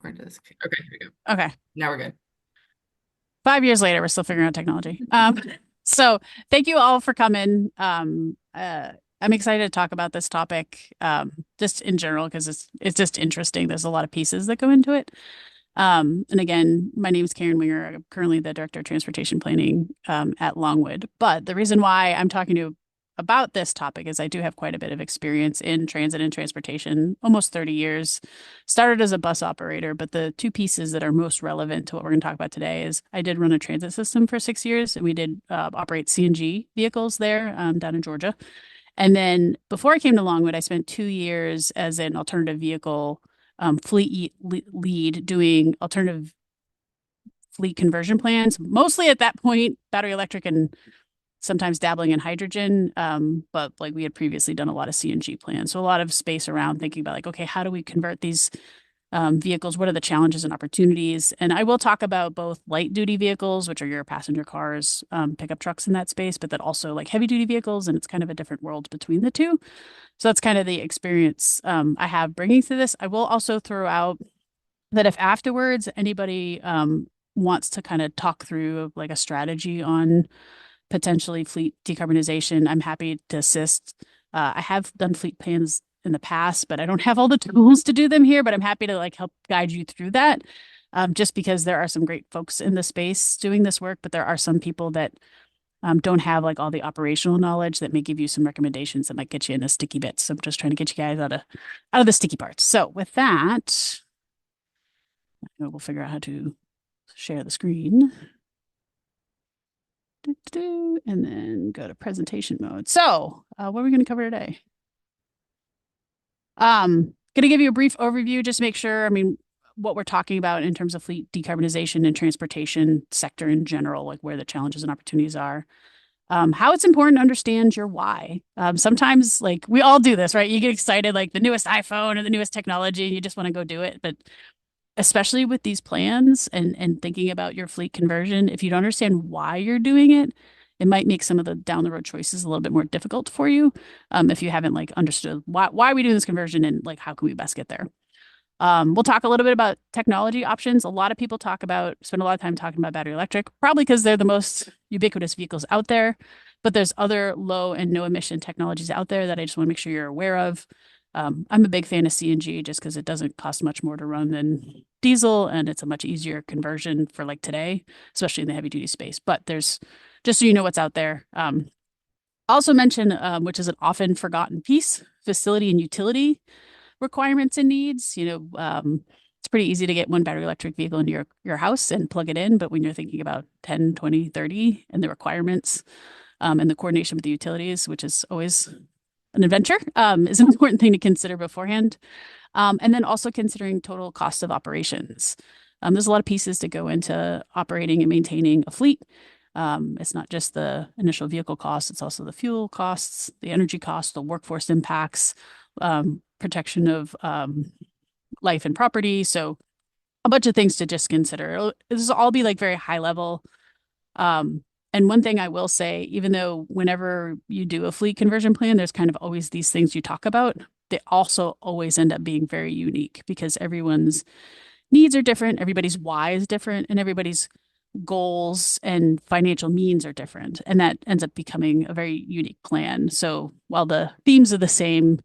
Where does okay, here we go. Okay. Now we're good. 5 years later, we're still figuring out technology. So thank you all for coming. I'm excited to talk about this topic, just in general, because it's just interesting. There's a lot of pieces that go into it. And again, my name is Karen Winger. I'm currently the Director of Transportation Planning at Longwood. But the reason why I'm talking to you about this topic is I do have quite a bit of experience in transit and transportation, almost 30 years. Started as a bus operator, but the two pieces that are most relevant to what we're going to talk about today is I did run a transit system for 6 years, and we did operate CNG vehicles there down in Georgia. And then before I came to Longwood, I spent 2 years as an alternative vehicle fleet lead doing alternative fleet conversion plans, mostly at that point, battery electric and sometimes dabbling in hydrogen. But like we had previously done a lot of CNG plans. So a lot of space around thinking about like, okay, how do we convert these vehicles? What are the challenges and opportunities? And I will talk about both light duty vehicles, which are your passenger cars, pickup trucks in that space, but then also like heavy duty vehicles. And it's kind of a different world between the two. So that's kind of the experience I have bringing to this. I will also throw out that if afterwards anybody wants to kind of talk through like a strategy on potentially fleet decarbonization, I'm happy to assist. I have done fleet plans in the past, but I don't have all the tools to do them here, but I'm happy to like help guide you through that. Just because there are some great folks in the space doing this work, but there are some people that don't have like all the operational knowledge that may give you some recommendations that might get you in the sticky bits. So I'm just trying to get you guys out of the sticky parts. So with that, we'll figure out how to share the screen. And then go to presentation mode. So, what are we going to cover today? Going to give you a brief overview, just make sure, I mean, what we're talking about in terms of fleet decarbonization and transportation sector in general, like where the challenges and opportunities are. How it's important to understand your why. Sometimes, like we all do this, right? You get excited, like the newest iPhone or the newest technology, and you just want to go do it. But especially with these plans and thinking about your fleet conversion, if you don't understand why you're doing it, it might make some of the down the road choices a little bit more difficult for you. If you haven't like understood why are we doing this conversion and like how can we best get there. We'll talk a little bit about technology options. A lot of people spend a lot of time talking about battery electric, probably because they're the most ubiquitous vehicles out there. But there's other low and no emission technologies out there that I just want to make sure you're aware of. I'm a big fan of CNG just because it doesn't cost much more to run than diesel, and it's a much easier conversion for like today, especially in the heavy duty space. But there's just so you know what's out there. Also mention, which is an often forgotten piece, facility and utility requirements and needs. It's pretty easy to get one battery electric vehicle into your house and plug it in. But when you're thinking about 10, 20, 30 and the requirements and the coordination with the utilities, which is always an adventure, is an important thing to consider beforehand. And then also considering total cost of operations. There's a lot of pieces to go into operating and maintaining a fleet. It's not just the initial vehicle costs, it's also the fuel costs, the energy costs, the workforce impacts, protection of life and property. So a bunch of things to just consider. This will all be like very high level. And one thing I will say, even though whenever you do a fleet conversion plan, there's kind of always these things you talk about, they also always end up being very unique because everyone's needs are different, everybody's why is different, and everybody's goals and financial means are different. And that ends up becoming a very unique plan. So while the themes are the same,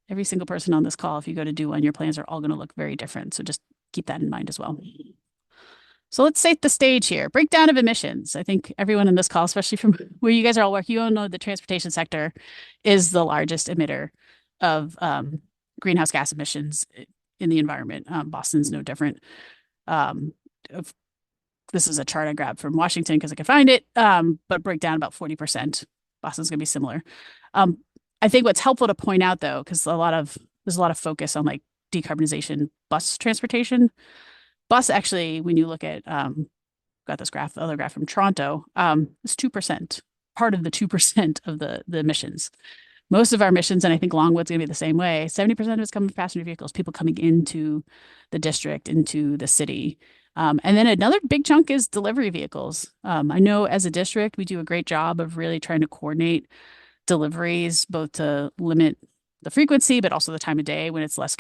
every single person on this call, if you go to do one, your plans are all going to look very different. So just keep that in mind as well. So let's set the stage here. Breakdown of emissions. I think everyone in this call, especially from where you guys are all working, you all know the transportation sector is the largest emitter of greenhouse gas emissions in the environment. Boston's no different. Um, this is a chart I grabbed from Washington because I could find it, but break down about 40%. Boston's going to be similar. I think what's helpful to point out though, because there's a lot of focus on like decarbonization bus transportation. Bus actually, when you look at got this graph, the other graph from Toronto, it's 2%, part of the 2% of the emissions. Most of our emissions, and I think Longwood's gonna be the same way, 70% of it's coming from passenger vehicles, people coming into the district, into the city. And then another big chunk is delivery vehicles. I know as a district, we do a great job of really trying to coordinate deliveries, both to limit the frequency, but also the time of day when it's less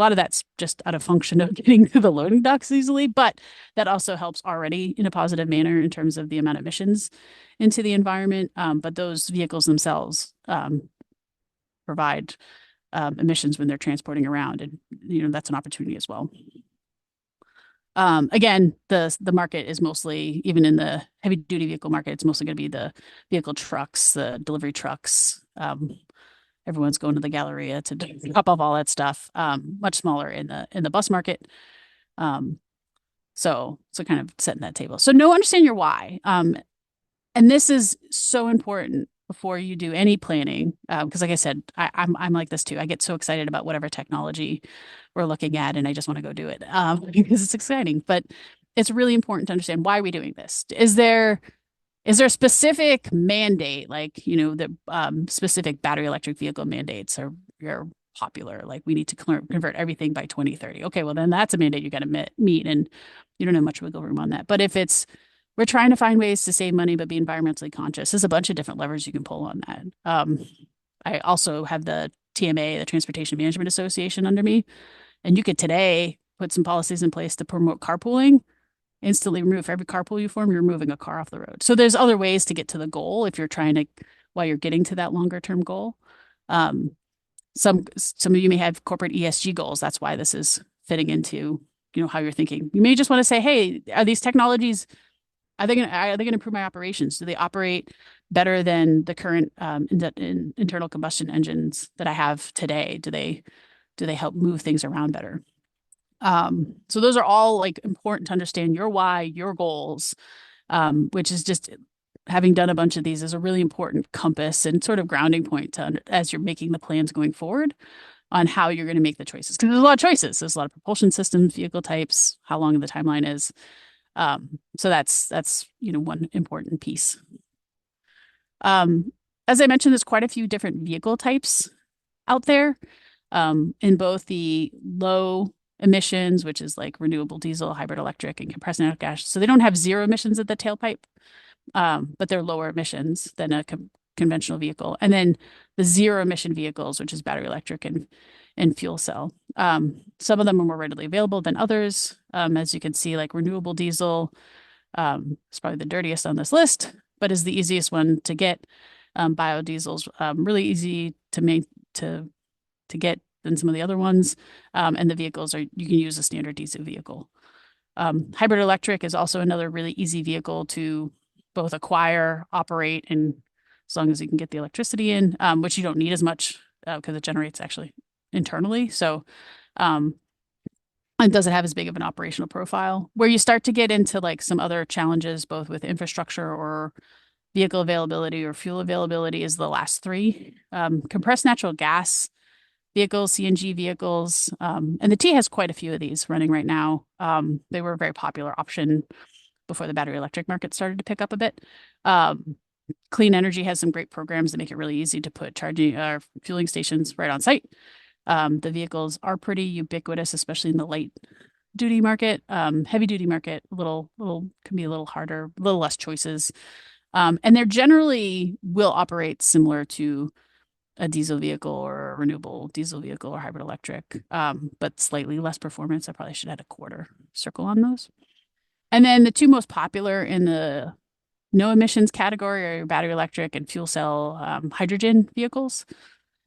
lot of that's just out of function of getting through the loading docks easily, but that also helps already in a positive manner in terms of the amount of emissions into the environment. But those vehicles themselves provide emissions when they're transporting around, and that's an opportunity as well. Again, the market is mostly, even in the heavy duty vehicle market, it's mostly going to be the vehicle trucks, the delivery trucks. Everyone's going to the Galleria to drop off all that stuff. Much smaller in the bus market. Um, so kind of setting that table. So understand your why. And this is so important before you do any planning. Because like I said, I'm like this too. I get so excited about whatever technology we're looking at, and I just want to go do it because it's exciting. But it's really important to understand why are we doing this. Is there a specific mandate, like, the specific battery electric vehicle mandates are popular, like we need to convert everything by 2030. Okay, well, then that's a mandate you got to meet, and you don't have much wiggle room on that. But if we're trying to find ways to save money but be environmentally conscious, there's a bunch of different levers you can pull on that. I also have the TMA, the Transportation Management Association, under me, and you could today put some policies in place to promote carpooling, instantly remove every carpool you form, you're moving a car off the road. So there's other ways to get to the goal if you're trying to, while you're getting to that longer term goal. Some of you may have corporate ESG goals. That's why this is fitting into, how you're thinking. You may just want to say, hey, are these technologies, are they going to improve my operations? Do they operate better than the current internal combustion engines that I have today? Do they help move things around better? So those are all like important to understand your why, your goals, which is just, having done a bunch of these, is a really important compass and sort of grounding point as you're making the plans going forward on how you're going to make the choices. Because there's a lot of choices. There's a lot of propulsion systems, vehicle types, how long the timeline is. So that's one important piece. As I mentioned, there's quite a few different vehicle types out there, in both the low emissions, which is like renewable diesel, hybrid electric, and compressed natural gas. So they don't have zero emissions at the tailpipe, but they're lower emissions than a conventional vehicle. And then the zero emission vehicles, which is battery electric and fuel cell. Some of them are more readily available than others. As you can see, like renewable diesel is probably the dirtiest on this list, but is the easiest one to get. Biodiesel's really easy to get than some of the other ones. And the vehicles you can use a standard diesel vehicle. Hybrid electric is also another really easy vehicle to both acquire, operate, and as long as you can get the electricity in, which you don't need as much because it generates actually internally. So it doesn't have as big of an operational profile. Where you start to get into like some other challenges, both with infrastructure or vehicle availability or fuel availability, is the last three. Compressed natural gas vehicles, CNG vehicles, and the T has quite a few of these running right now. They were a very popular option before the battery electric market started to pick up a bit. Clean Energy has some great programs that make it really easy to put charging fueling stations right on site. The vehicles are pretty ubiquitous, especially in the light duty market. Heavy duty market, can be a little harder, a little less choices. And they're generally will operate similar to a diesel vehicle or a renewable diesel vehicle or hybrid electric, but slightly less performance. I probably should add a quarter circle on those. And then the two most popular in the no emissions category are your battery electric and fuel cell hydrogen vehicles.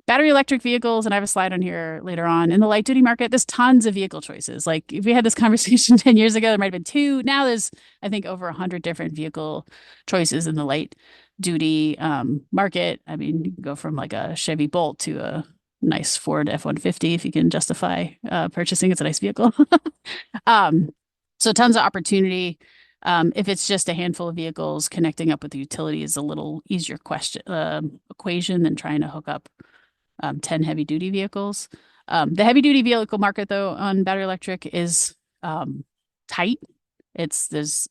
Battery electric vehicles, and I have a slide on here later on, in the light duty market, there's tons of vehicle choices. Like if we had this conversation 10 years ago, there might have been two. Now there's, I think, over 100 different vehicle choices in the light duty market. I mean, you can go from like a Chevy Bolt to a nice Ford F-150 if you can justify purchasing. It's a nice vehicle. So tons of opportunity. If it's just a handful of vehicles, connecting up with the utility is a little easier equation than trying to hook up 10 heavy duty vehicles. The heavy duty vehicle market, though, on battery electric is tight. It's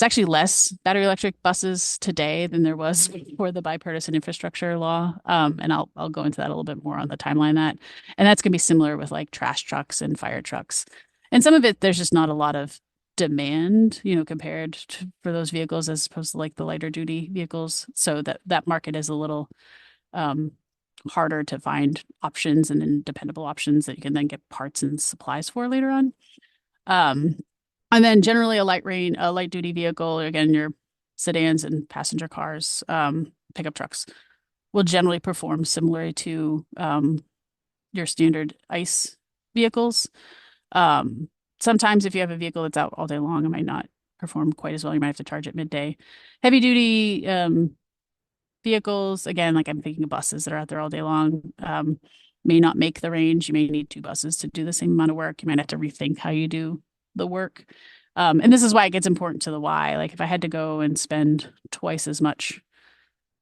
actually less battery electric buses today than there was before the bipartisan infrastructure law. And I'll go into that a little bit more on the timeline and that's gonna be similar with like trash trucks and fire trucks. And some of it, there's just not a lot of demand, compared for those vehicles as opposed to like the lighter duty vehicles. So that market is a little harder to find options and then dependable options that you can then get parts and supplies for later on. Um, and then generally a light duty vehicle, again, your sedans and passenger cars, pickup trucks will generally perform similarly to your standard ICE vehicles. Um, Sometimes if you have a vehicle that's out all day long, it might not perform quite as well. You might have to charge it midday. Heavy duty vehicles, again, like I'm thinking of buses that are out there all day long, may not make the range. You may need two buses to do the same amount of work. You might have to rethink how you do the work. And this is why it gets important to the why. Like if I had to go and spend twice as much,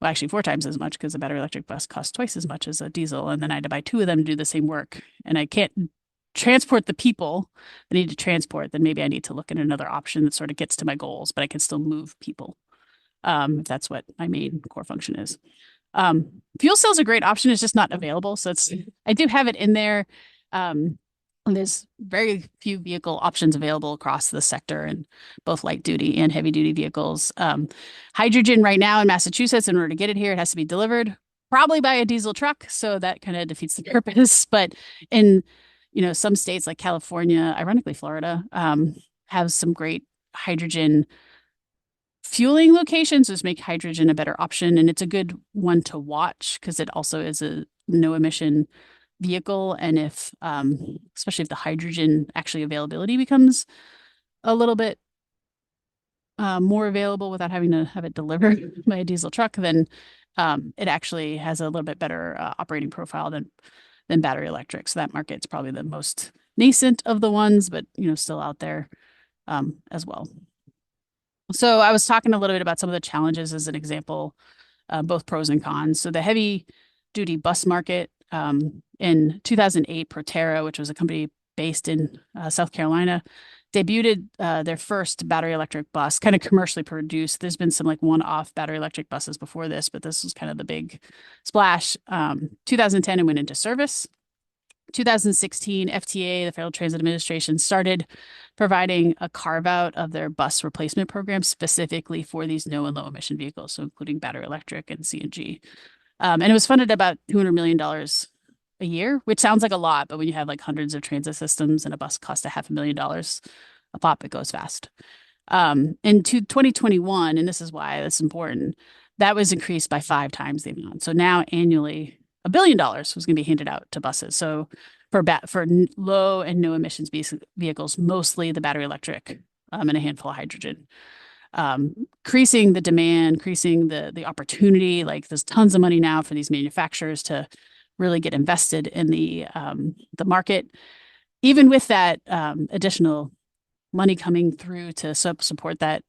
well, actually four times as much because a battery electric bus costs twice as much as a diesel, and then I had to buy two of them to do the same work, and I can't transport the people I need to transport, then maybe I need to look at another option that sort of gets to my goals, but I can still move people, if that's what my main core function is. Fuel cells are a great option. It's just not available. So I do have it in there. And there's very few vehicle options available across the sector in both light duty and heavy duty vehicles. Hydrogen right now in Massachusetts, in order to get it here, it has to be delivered probably by a diesel truck. So that kind of defeats the purpose. But in, some states like California, ironically, Florida, have some great hydrogen fueling locations, just make hydrogen a better option. And it's a good one to watch because it also is a no emission vehicle. And if, especially if the hydrogen actually availability becomes a little bit more available without having to have it delivered by a diesel truck, then it actually has a little bit better operating profile than battery electric. So that market's probably the most nascent of the ones, but still out there as well. So I was talking a little bit about some of the challenges as an example, both pros and cons. So the heavy duty bus market in 2008, Proterra, which was a company based in South Carolina, debuted their first battery electric bus, kind of commercially produced. There's been some like one-off battery electric buses before this, but this was kind of the big splash. 2010, it went into service. 2016, FTA, the Federal Transit Administration, started providing a carve out of their bus replacement program specifically for these no and low emission vehicles, so including battery electric and CNG. And it was funded about $200 million a year, which sounds like a lot, but when you have like hundreds of transit systems and a bus costs $500,000 a pop, it goes fast. In 2021, and this is why that's important, that was increased by 5 times the amount. So now annually, $1 billion was going to be handed out to buses. So for low and no emissions vehicles, mostly the battery electric and a handful of hydrogen, increasing the demand, increasing the opportunity. Like there's tons of money now for these manufacturers to really get invested in the market. Even with that additional money coming through to support that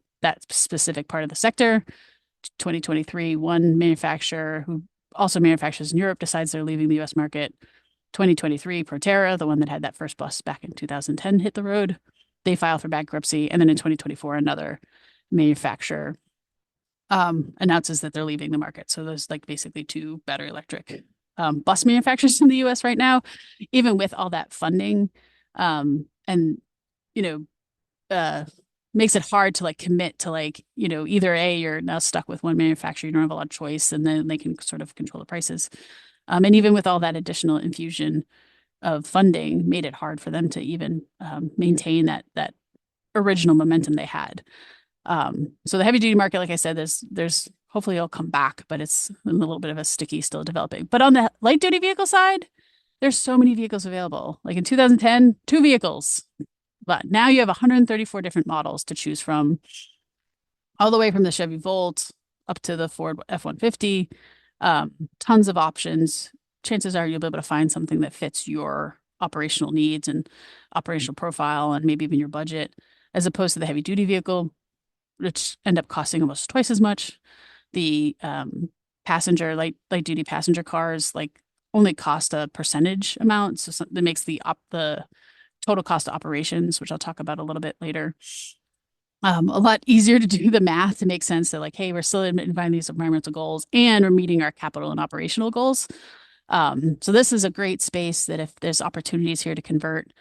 specific part of the sector, 2023, one manufacturer who also manufactures in Europe decides they're leaving the US market. 2023, Proterra, the one that had that first bus back in 2010, hit the road. They filed for bankruptcy. And then in 2024, another manufacturer announces that they're leaving the market. So there's like basically two battery electric bus manufacturers in the US right now, even with all that funding. And, makes it hard to like commit to like, either A, you're now stuck with one manufacturer, you don't have a lot of choice, and then they can sort of control the prices. And even with all that additional infusion of funding, made it hard for them to even maintain that original momentum they had. So the heavy duty market, like I said, there's hopefully it'll come back, but it's a little bit of a sticky still developing. But on the light duty vehicle side, there's so many vehicles available. Like in 2010, 2 vehicles. But now you have 134 different models to choose from, all the way from the Chevy Volt up to the Ford F-150. Tons of options. Chances are you'll be able to find something that fits your operational needs and operational profile and maybe even your budget, as opposed to the heavy duty vehicle, which end up costing almost twice as much. The light duty passenger cars like only cost a percentage amount, so that makes the total cost of operations, which I'll talk about a little bit later, a lot easier to do the math to make sense that like, hey, we're still inviting these environmental goals and we're meeting our capital and operational goals. So this is a great space that if there's opportunities here to convert,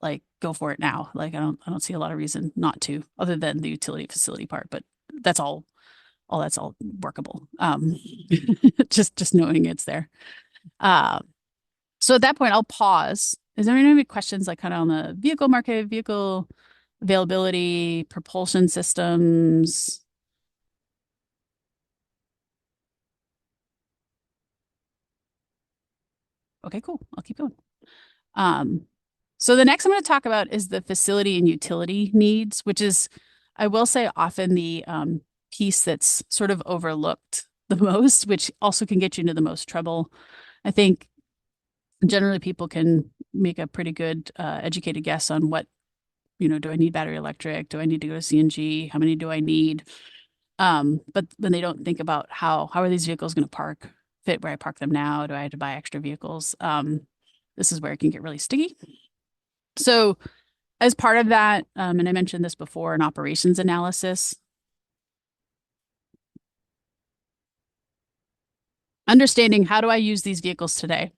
like go for it now. Like I don't see a lot of reason not to, other than the utility facility part, but that's all all that's all workable. Just knowing it's there. Uh, so at that point, I'll pause. Is there any questions like kind of on the vehicle market, vehicle availability, propulsion systems? Okay, cool. I'll keep going. Um, so the next I'm going to talk about is the facility and utility needs, which is, I will say, often the piece that's sort of overlooked the most, which also can get you into the most trouble. I think generally people can make a pretty good educated guess on what, do I need battery electric? Do I need to go to CNG? How many do I need? But when they don't think about how are these vehicles going to fit where I park them now? Do I have to buy extra vehicles? This is where it can get really sticky. So as part of that, and I mentioned this before, an operations analysis, understanding how do I use these vehicles today?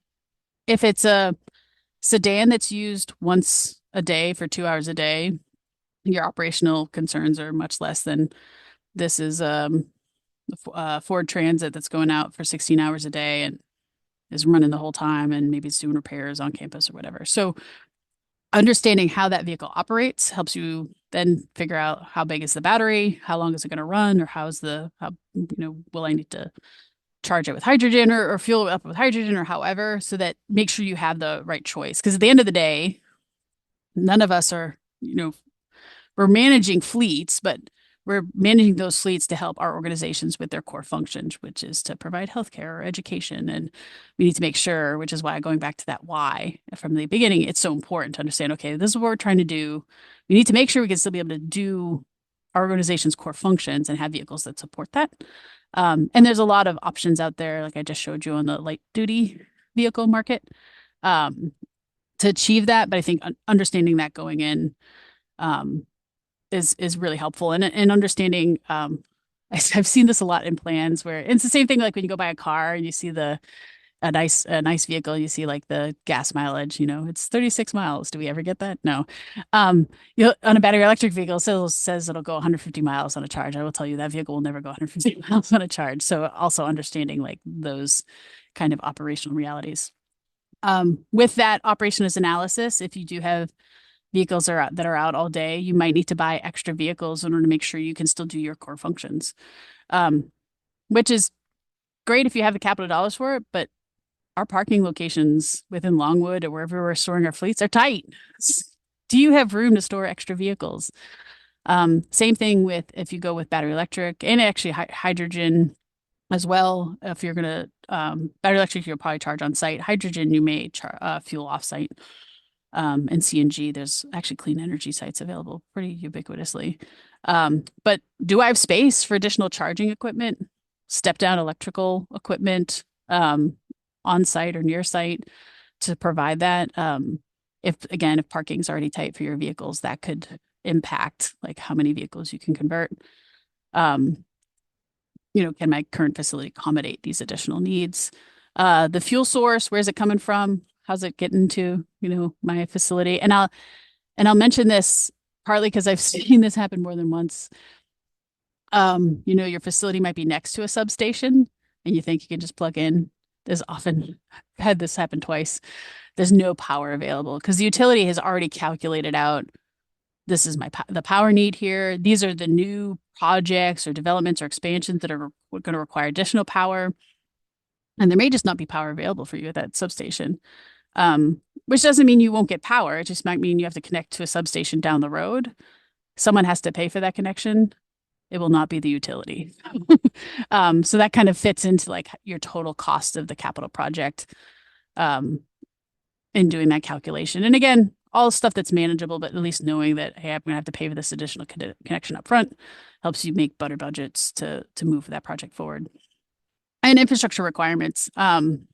If it's a sedan that's used once a day for 2 hours a day, your operational concerns are much less than this is a Ford Transit that's going out for 16 hours a day and is running the whole time and maybe it's doing repairs on campus or whatever. So understanding how that vehicle operates helps you then figure out how big is the battery, how long is it going to run, or will I need to charge it with hydrogen or fuel it up with hydrogen or however, so that make sure you have the right choice. Because at the end of the day, none of us are, we're managing fleets, but we're managing those fleets to help our organizations with their core functions, which is to provide healthcare or education. And we need to make sure, which is why going back to that why from the beginning, it's so important to understand, okay, this is what we're trying to do. We need to make sure we can still be able to do our organization's core functions and have vehicles that support that. And there's a lot of options out there, like I just showed you on the light duty vehicle market, to achieve that. But I think understanding that going in, is really helpful and understanding I've seen this a lot in plans where it's the same thing like when you go buy a car and you see a nice vehicle, you see like the gas mileage, it's 36 miles. Do we ever get that? No. On a battery electric vehicle, says it'll go 150 miles on a charge. I will tell you that vehicle will never go 150 miles on a charge. So also understanding like those kind of operational realities. With that operations analysis, if you do have vehicles that are out all day, you might need to buy extra vehicles in order to make sure you can still do your core functions, which is great if you have the capital dollars for it. But our parking locations within Longwood or wherever we're storing our fleets are tight. Do you have room to store extra vehicles? Same thing with if you go with battery electric and actually hydrogen as well. If you're going to battery electric, you'll probably charge on site. Hydrogen, you may fuel off site. And CNG, there's actually clean energy sites available pretty ubiquitously. But do I have space for additional charging equipment, step down electrical equipment, on site or near site to provide that? If parking's already tight for your vehicles, that could impact like how many vehicles you can convert. Can my current facility accommodate these additional needs? The fuel source, where's it coming from? How's it getting to, my facility? And I'll mention this partly because I've seen this happen more than once. Your facility might be next to a substation and you think you can just plug in. There's often had this happen twice. There's no power available because the utility has already calculated out this is the power need here. These are the new projects or developments or expansions that are going to require additional power. And there may just not be power available for you at that substation, which doesn't mean you won't get power. It just might mean you have to connect to a substation down the road. Someone has to pay for that connection. It will not be the utility. So that kind of fits into like your total cost of the capital project in doing that calculation. And again, all stuff that's manageable, but at least knowing that, hey, I'm going to have to pay for this additional connection up front helps you make better budgets to move that project forward. And infrastructure requirements. In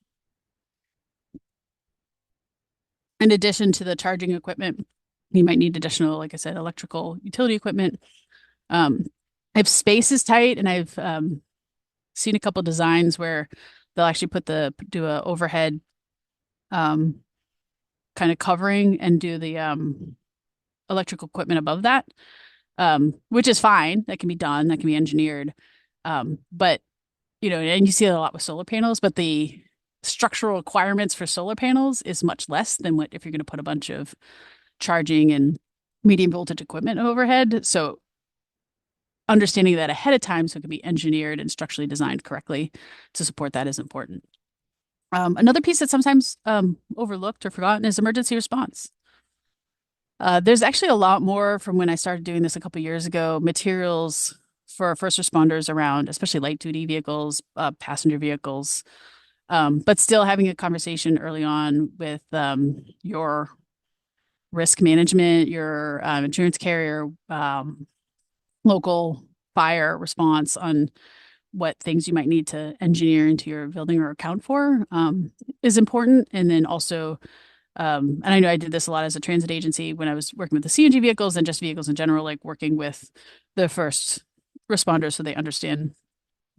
addition to the charging equipment, you might need additional, like I said, electrical utility equipment. If space is tight, and I've seen a couple designs where they'll actually do a overhead kind of covering and do the electrical equipment above that, which is fine. That can be done. That can be engineered. But and you see it a lot with solar panels, but the structural requirements for solar panels is much less than what if you're going to put a bunch of charging and medium voltage equipment overhead. So understanding that ahead of time so it can be engineered and structurally designed correctly to support that is important. Another piece that's sometimes overlooked or forgotten is emergency response. There's actually a lot more from when I started doing this a couple years ago, materials for first responders around, especially light duty vehicles, passenger vehicles, but still having a conversation early on with your risk management, your insurance carrier, local fire response on what things you might need to engineer into your building or account for is important. And then also, and I know I did this a lot as a transit agency when I was working with the CNG vehicles and just vehicles in general, like working with the first responders so they understand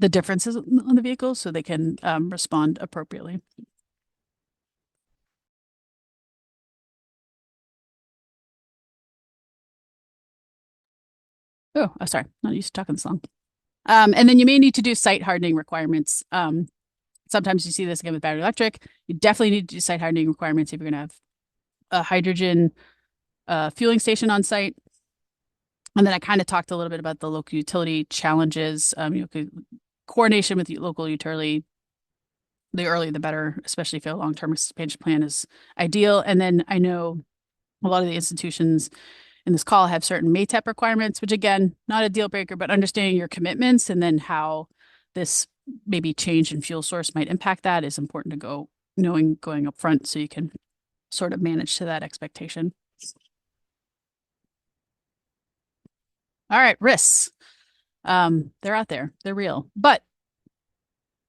the differences on the vehicles so they can respond appropriately. Oh, sorry, not used to talking this long. And then you may need to do site hardening requirements. Sometimes you see this again with battery electric. You definitely need to do site hardening requirements if you're going to have a hydrogen fueling station on site. And then I kind of talked a little bit about the local utility challenges. Coordination with the local utility, the earlier the better, especially if a long-term expansion plan is ideal. And then I know a lot of the institutions in this call have certain MATEP requirements, which again, not a deal breaker, but understanding your commitments and then how this maybe change in fuel source might impact that is important to going up front so you can sort of manage to that expectation. All right, risks. They're out there. They're real. But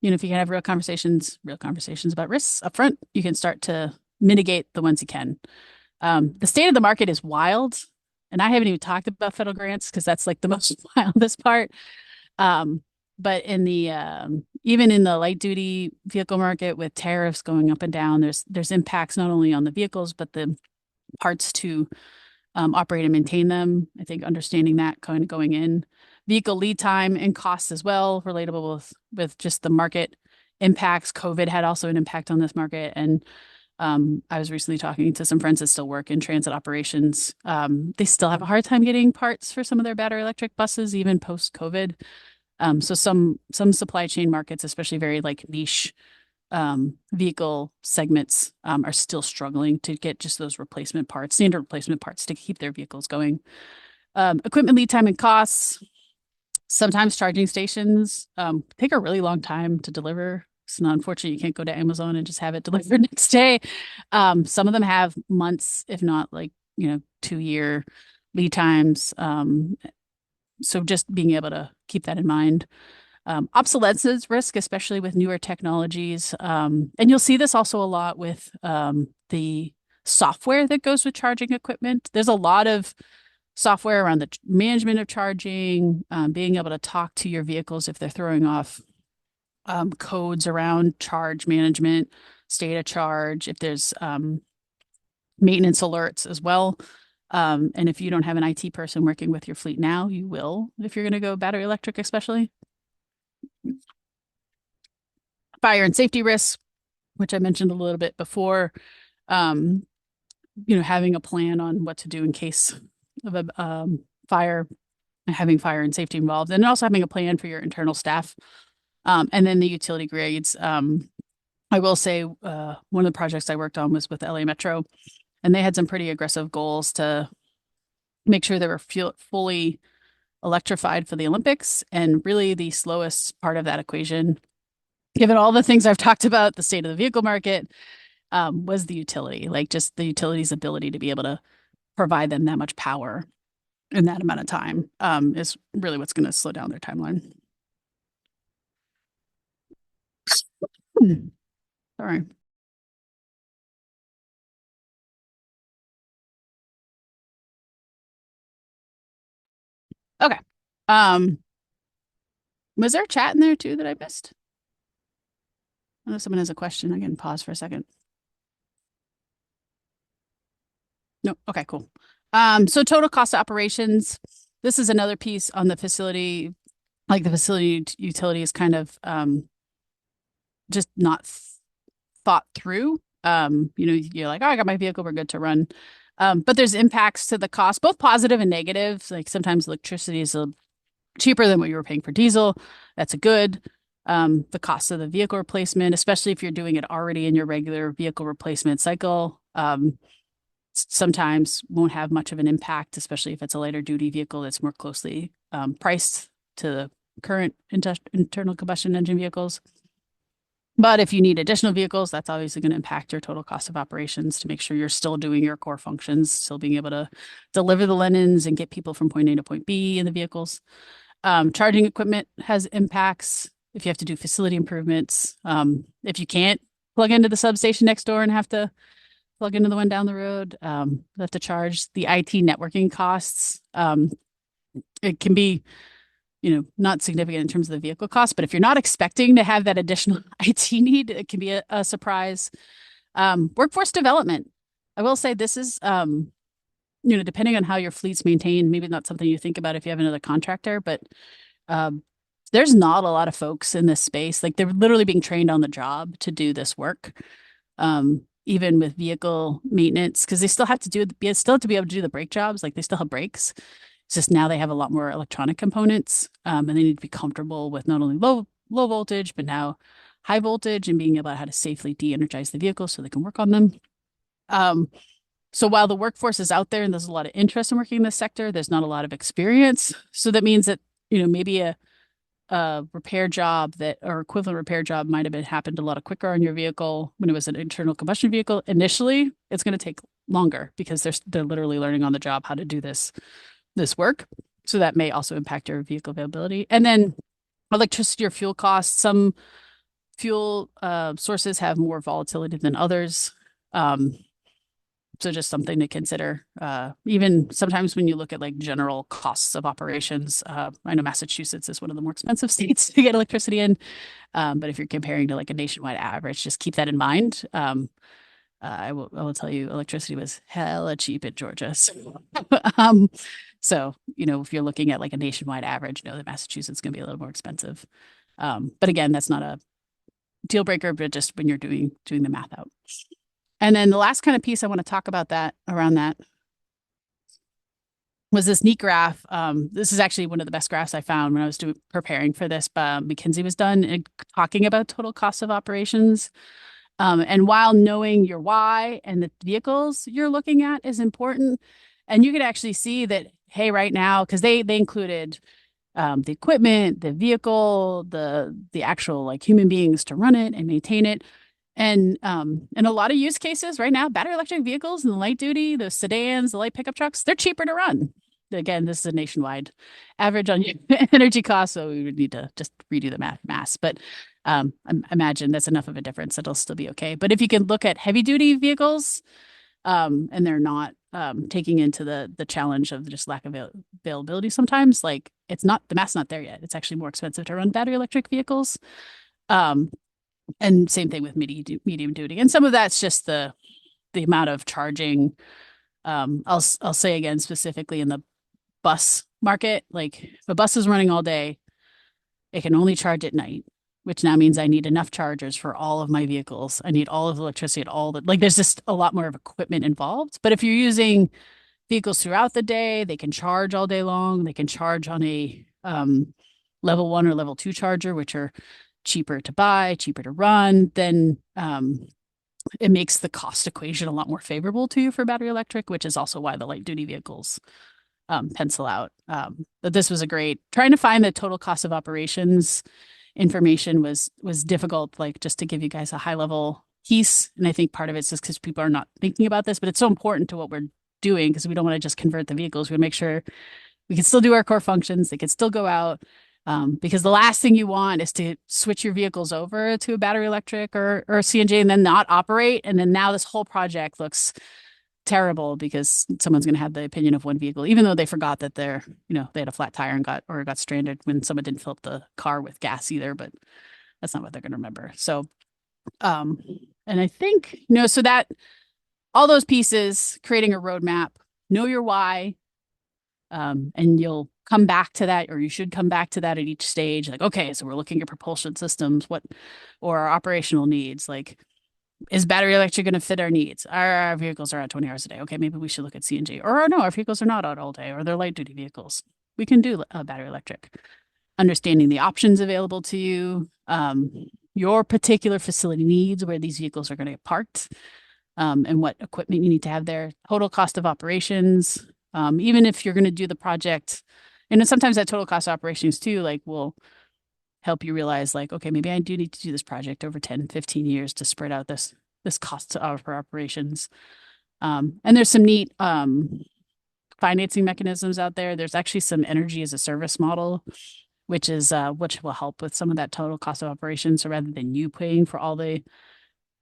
if you can have real conversations about risks up front, you can start to mitigate the ones you can. The state of the market is wild. And I haven't even talked about federal grants because that's like the most wildest part. Um, but in the even in the light duty vehicle market with tariffs going up and down, there's impacts not only on the vehicles but the parts to operate and maintain them. I think understanding that kind of going in, vehicle lead time and costs as well, relatable with just the market impacts. COVID had also an impact on this market, and I was recently talking to some friends that still work in transit operations. They still have a hard time getting parts for some of their battery electric buses, even post COVID. So some supply chain markets, especially very like niche vehicle segments, are still struggling to get just those replacement parts, standard replacement parts to keep their vehicles going. Equipment lead time and costs. Sometimes charging stations take a really long time to deliver. It's not unfortunate you can't go to Amazon and just have it delivered next day. Some of them have months, if not like 2-year lead times. So just being able to keep that in mind. Obsolescence risk, especially with newer technologies. And you'll see this also a lot with the software that goes with charging equipment. There's a lot of software around the management of charging, being able to talk to your vehicles if they're throwing off codes around charge management, state of charge, if there's maintenance alerts as well. And if you don't have an IT person working with your fleet now, you will if you're going to go battery electric, especially. Fire and safety risks, which I mentioned a little bit before. Um, having a plan on what to do in case of a fire, having fire and safety involved, and also having a plan for your internal staff. And then the utility grades. I will say one of the projects I worked on was with LA Metro, and they had some pretty aggressive goals to make sure they were fully electrified for the Olympics. And really, the slowest part of that equation, given all the things I've talked about, the state of the vehicle market, was the utility, like just the utility's ability to be able to provide them that much power in that amount of time is really what's going to slow down their timeline. Sorry. Okay. Um, was there a chat in there too that I missed? I know someone has a question. I can pause for a second. No. Okay, cool. So total cost of operations. This is another piece on the facility like the facility utility is kind of just not thought through. You're like, oh, I got my vehicle, we're good to run. But there's impacts to the cost, both positive and negative. Like sometimes electricity is cheaper than what you were paying for diesel. That's a good. The cost of the vehicle replacement, especially if you're doing it already in your regular vehicle replacement cycle, sometimes won't have much of an impact, especially if it's a lighter duty vehicle that's more closely priced to the current internal combustion engine vehicles. But if you need additional vehicles, that's obviously going to impact your total cost of operations to make sure you're still doing your core functions, still being able to deliver the linens and get people from point A to point B in the vehicles. Charging equipment has impacts if you have to do facility improvements. If you can't plug into the substation next door and have to plug into the one down the road, you have to charge the IT networking costs. It can be not significant in terms of the vehicle cost, but if you're not expecting to have that additional IT need, it can be a surprise. Workforce development. I will say this is, depending on how your fleet's maintained, maybe not something you think about if you have another contractor, but um, there's not a lot of folks in this space. Like they're literally being trained on the job to do this work. Even with vehicle maintenance, because they still have to still have to be able to do the brake jobs. Like they still have brakes. It's just now they have a lot more electronic components, and they need to be comfortable with not only low voltage, but now high voltage and being able to how to safely de-energize the vehicle so they can work on them. Um, so while the workforce is out there and there's a lot of interest in working in this sector, there's not a lot of experience. So that means that, maybe a repair job that or equivalent repair job might have been happened a lot quicker on your vehicle when it was an internal combustion vehicle. Initially, it's going to take longer because they're literally learning on the job how to do this work. So that may also impact your vehicle availability. And then electricity or fuel costs. Some fuel sources have more volatility than others. So just something to consider. Even sometimes when you look at like general costs of operations, I know Massachusetts is one of the more expensive states to get electricity in. But if you're comparing to like a nationwide average, just keep that in mind. I will tell you, electricity was hella cheap in Georgia. Um, if you're looking at like a nationwide average, know that Massachusetts is going to be a little more expensive. But again, that's not a deal breaker, but just when you're doing the math out. And then the last kind of piece I want to talk about that around that was this neat graph. This is actually one of the best graphs I found when I was preparing for this. McKinsey was done and talking about total cost of operations. And while knowing your why and the vehicles you're looking at is important, and you could actually see that, hey, right now, because they included the equipment, the vehicle, the actual like human beings to run it and maintain it. And in a lot of use cases right now, battery electric vehicles and the light duty, the sedans, the light pickup trucks, they're cheaper to run. Again, this is a nationwide average on energy costs, so we would need to just redo the math. But I imagine that's enough of a difference that it'll still be okay. But if you can look at heavy duty vehicles, and they're not taking into the challenge of just lack of availability sometimes, like the math's not there yet. It's actually more expensive to run battery electric vehicles. And same thing with medium duty. And some of that's just the amount of charging. I'll say again, specifically in the bus market, like if a bus is running all day, it can only charge at night, which now means I need enough chargers for all of my vehicles. I need all of the electricity at there's just a lot more of equipment involved. But if you're using vehicles throughout the day, they can charge all day long. They can charge on a level 1 or level 2 charger, which are cheaper to buy, cheaper to run. Then it makes the cost equation a lot more favorable to you for battery electric, which is also why the light duty vehicles pencil out. But this was trying to find the total cost of operations information was difficult, like just to give you guys a high level piece. And I think part of it's just because people are not thinking about this, but it's so important to what we're doing because we don't want to just convert the vehicles. We want to make sure we can still do our core functions. They can still go out. Because the last thing you want is to switch your vehicles over to a battery electric or CNG and then not operate. And then now this whole project looks terrible because someone's going to have the opinion of one vehicle, even though they forgot that they had a flat tire and got stranded when someone didn't fill up the car with gas either. But that's not what they're going to remember. So, and I think, so that all those pieces, creating a roadmap, know your why, And you'll come back to that, or you should come back to that at each stage. Like, okay, so we're looking at propulsion systems, or our operational needs. Like, is battery electric going to fit our needs? Our vehicles are out 20 hours a day. Okay, maybe we should look at CNG. Or no, our vehicles are not out all day, or they're light duty vehicles. We can do battery electric. Understanding the options available to you, your particular facility needs, where these vehicles are going to get parked, and what equipment you need to have there, total cost of operations. Even if you're going to do the project, and sometimes that total cost of operations too, like will help you realize like, okay, maybe I do need to do this project over 10, 15 years to spread out this cost for operations. And there's some neat financing mechanisms out there. There's actually some energy as a service model, which will help with some of that total cost of operations. So rather than you paying for all the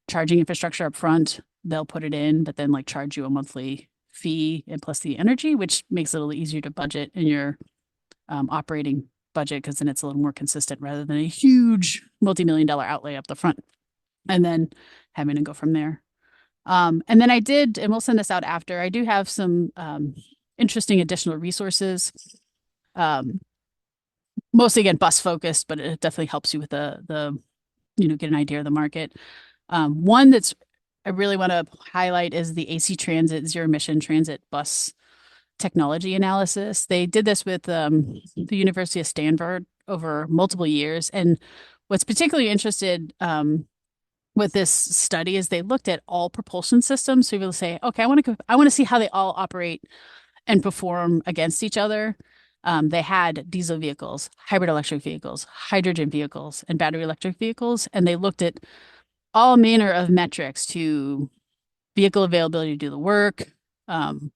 charging infrastructure up front, they'll put it in, but then like charge you a monthly fee and plus the energy, which makes it a little easier to budget in your operating budget, because then it's a little more consistent rather than a huge multi-million-dollar outlay up the front and then having to go from there. And then and we'll send this out after, I do have some interesting additional resources. Mostly again bus focused, but it definitely helps you with get an idea of the market. One that's I really want to highlight is the AC Transit zero emission transit bus technology analysis. They did this with the University of Stanford over multiple years. And what's particularly interested with this study is they looked at all propulsion systems. So you'll say, okay, I want to see how they all operate and perform against each other. They had diesel vehicles, hybrid electric vehicles, hydrogen vehicles, and battery electric vehicles. And they looked at all manner of metrics to vehicle availability to do the work, um,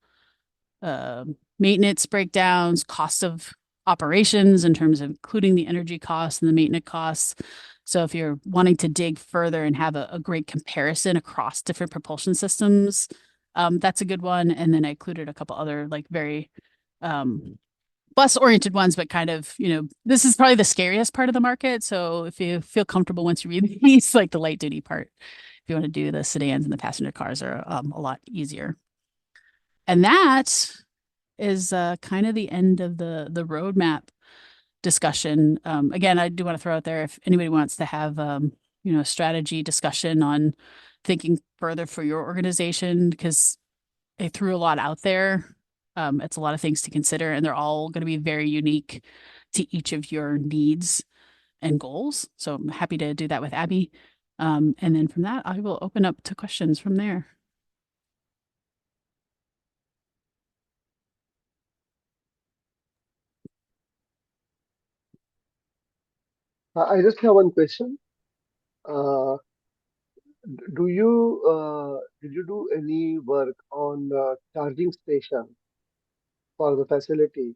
maintenance breakdowns, cost of operations in terms of including the energy costs and the maintenance costs. So if you're wanting to dig further and have a great comparison across different propulsion systems, that's a good one. And then I included a couple other like very bus oriented ones, but kind of, this is probably the scariest part of the market. So if you feel comfortable once you read these, like the light duty part, if you want to do the sedans and the passenger cars are a lot easier. And that is kind of the end of the roadmap discussion. Again, I do want to throw out there if anybody wants to have a strategy discussion on thinking further for your organization, because they threw a lot out there. It's a lot of things to consider, and they're all going to be very unique to each of your needs and goals. So I'm happy to do that with Abby. And then from that, I will open up to questions from there. I just have one question. Uh, did you do any work on charging station for the facility,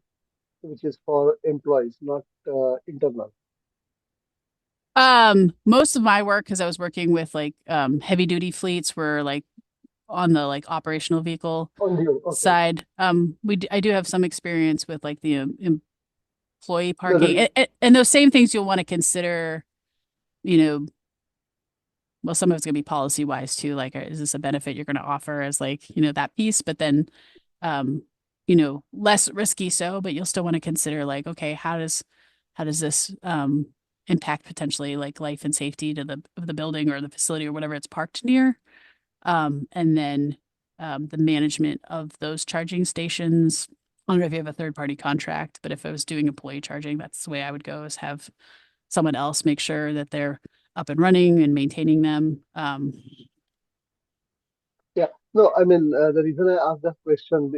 which is for employees, not internal? Most of my work, because I was working with like heavy duty fleets, were like on the like operational vehicle On you, okay. side. I do have some experience with like the employee No, parking, and those same things you'll want to consider. You know, well, some of it's going to be policy wise too. Like, is this a benefit you're going to offer as like that piece? But then, um, less risky so, but you'll still want to consider like, okay, how does this impact potentially like life and safety to the building or the facility or whatever it's parked near? And then the management of those charging stations. I don't know if you have a third party contract, but if I was doing employee charging, that's the way I would go, is have someone else make sure that they're up and running and maintaining them. yeah. No, I mean, the reason I asked that question,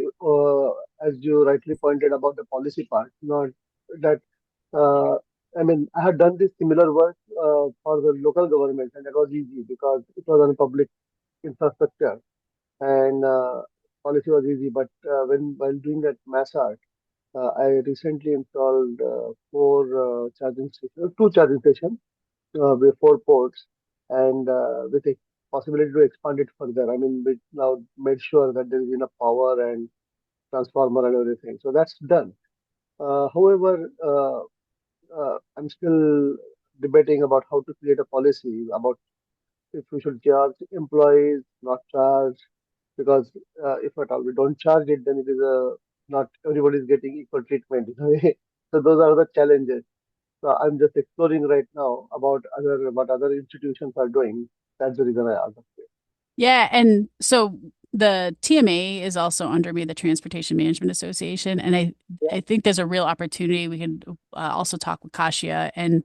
as you rightly pointed about the policy part, not that, uh, I mean, I had done this similar work for the local government, and that was easy because it was on public infrastructure and policy was easy. But while doing that mass art, I recently installed two charging stations with four ports, and with a possibility to expand it further. I mean, we now made sure that there is enough power and transformer and everything. So that's done. However, I'm still debating about how to create a policy about if we should charge employees, not charge, because if at all we don't charge it, then it is a Not everybody is getting equal treatment in a way. So those are the challenges. So I'm just exploring right now about other what other institutions are doing. That's the reason I asked. Yeah, and so the TMA is also under me, the Transportation Management Association, and Yeah, I think there's a real opportunity. We can also talk with Kasia and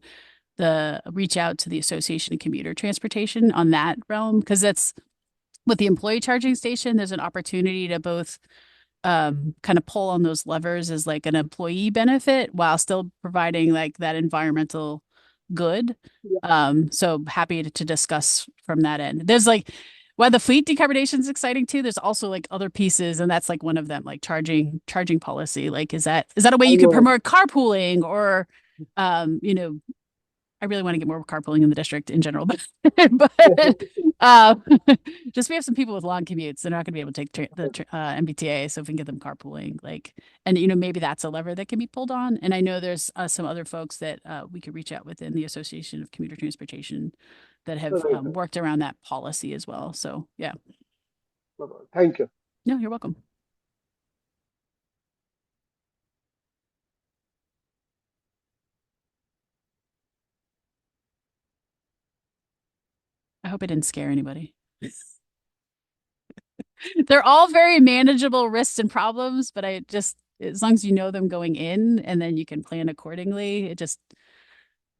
the reach out to the Association of Commuter Transportation on that realm because that's with the employee charging station. There's an opportunity to both kind of pull on those levers as like an employee benefit while still providing like that environmental good. yeah, So happy to discuss from that end. There's like while the fleet decarbonization is exciting too, there's also like other pieces, and that's like one of them, like charging policy. Like, is that a way I you could know. promote carpooling or you know, I really want to get more carpooling in the district in general, but but uh, just we have some people with long commutes. They're not going to be able to take MBTA, so if we can get them carpooling, like, and you know, maybe that's a lever that can be pulled on. And I know there's some other folks that we could reach out within the Association of Commuter Transportation that have Right. worked around that policy as well. So yeah, Thank you. no, you're welcome. I hope I didn't scare anybody. They're all very manageable risks and problems, but I just, as long as you know them going in and then you can plan accordingly,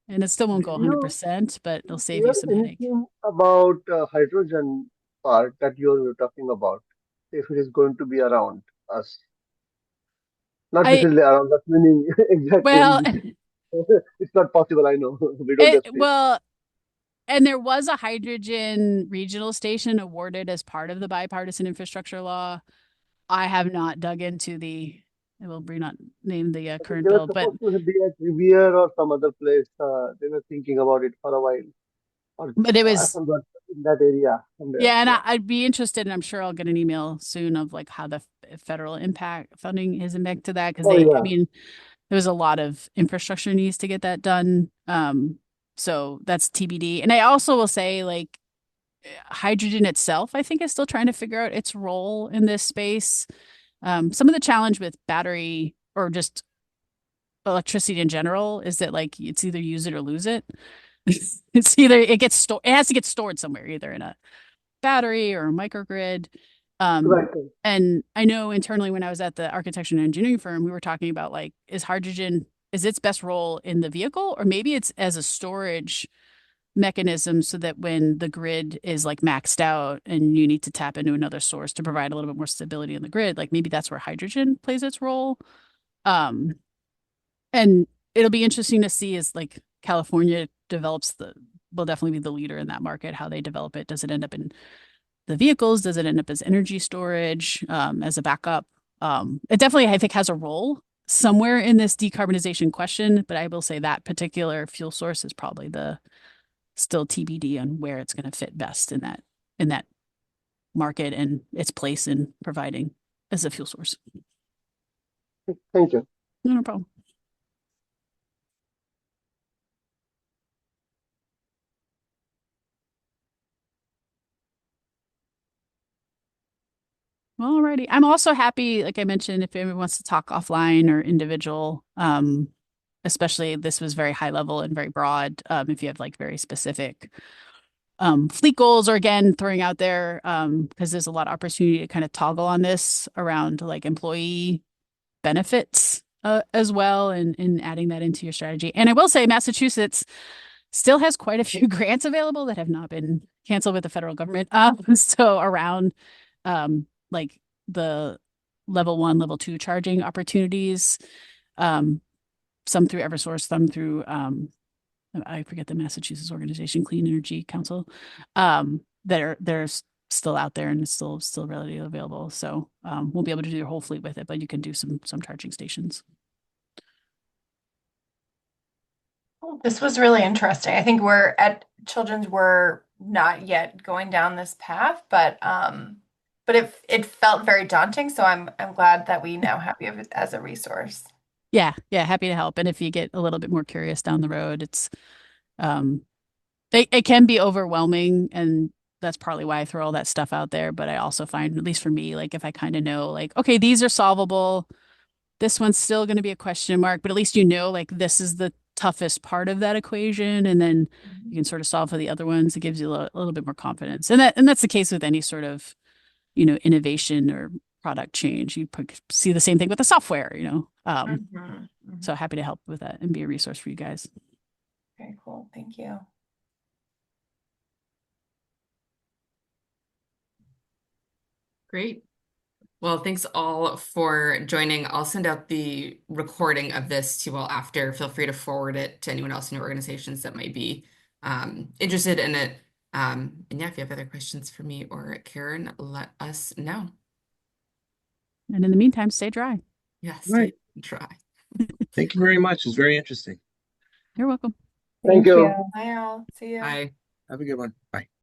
and it still won't Did go you 100%, but it'll save you hear some headache. anything about hydrogen part that you're talking about? If it is going to be around us, not I, necessarily around us, meaning exactly. well, It's not possible. I know. We don't just say. well, and there was a hydrogen regional station awarded as part of the bipartisan infrastructure law. I have not dug into I will not name the I think current they were bill, but supposed to be at Riviera or some other place. They were thinking about it for a while, or it I was, forgot in that area somewhere. yeah, and Yeah. I'd be interested, and I'm sure I'll get an email soon of like how the federal impact funding is impact to that because Oh I yeah. mean, there was a lot of infrastructure needs to get that done. So that's TBD. And I also will say, like, hydrogen itself, I think is still trying to figure out its role in this space. Some of the challenge with battery or just electricity in general is that like it's either use it or lose it. It's either it gets stored, it has to get stored somewhere, either in a battery or a microgrid. Um, Right. Right. and I know internally when I was at the architecture and engineering firm, we were talking about like, is its best role in the vehicle, or maybe it's as a storage mechanism so that when the grid is like maxed out and you need to tap into another source to provide a little bit more stability in the grid, like maybe that's where hydrogen plays its role. Um, and it'll be interesting to see as like California develops will definitely be the leader in that market, how they develop it. Does it end up in the vehicles? Does it end up as energy storage, as a backup? It definitely, I think, has a role somewhere in this decarbonization question, but I will say that particular fuel source is probably the still TBD on where it's going to fit best in that market and its place in providing as a fuel source. Thank you. No, no problem. Well, alrighty. I'm also happy, like I mentioned, if anyone wants to talk offline or individual, especially this was very high level and very broad. If you have like very specific fleet goals, or again, throwing out there, because there's a lot of opportunity to kind of toggle on this around like employee benefits as well, and adding that into your strategy. And I will say, Massachusetts still has quite a few grants available that have not been canceled with the federal government. So around like the level one, level two charging opportunities, um, some through Eversource, some through I forget the Massachusetts organization, Clean Energy Council, that are they're still out there and still readily available. So won't be able to do your whole fleet with it, but you can do some charging stations. This was really interesting. I think we're at Children's, we're not yet going down this path, but it felt very daunting. So I'm glad that we now have you as a resource. Yeah, yeah, happy to help. And if you get a little bit more curious down the road, um it can be overwhelming, and that's partly why I throw all that stuff out there. But I also find, at least for me, like if I kind of know like, okay, these are solvable, This one's still going to be a question mark, but at least you know, like this is the toughest part of that equation, and then you can sort of solve for the other ones. It gives you a little bit more confidence, and that's the case with any sort of innovation or product change. You see the same thing with the software. Mhm. So Mhm. happy to help with that and be a resource for you guys. Very cool. Thank you. Great. Well, thanks all for joining. I'll send out the recording of this to you all after. Feel free to forward it to anyone else in your organizations that might be interested in it. And yeah, if you have other questions for me or Karen, let us know. And in the meantime, stay dry. Yeah, Right. stay dry. Thank you very much. It's very interesting. You're welcome. Thank you. Bye, all. See you. Bye. Have a good one. Bye.